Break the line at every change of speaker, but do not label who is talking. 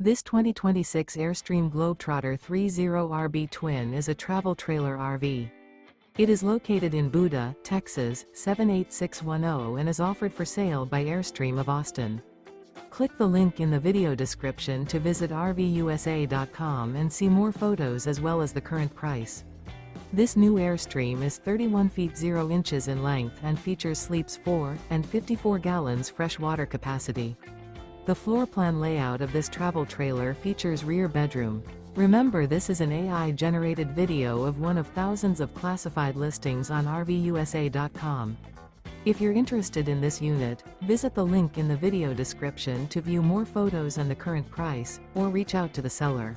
This 2026 Airstream Globetrotter 30RB Twin is a travel trailer RV. It is located in Buda, Texas, 78610 and is offered for sale by Airstream of Austin. Click the link in the video description to visit RVUSA.com and see more photos as well as the current price. This new Airstream is 31 feet 0 inches in length and features sleeps 4 and 54 gallons fresh water capacity. The floor plan layout of this travel trailer features rear bedroom. Remember, this is an AI-generated video of one of thousands of classified listings on RVUSA.com. If you're interested in this unit, visit the link in the video description to view more photos and the current price, or reach out to the seller.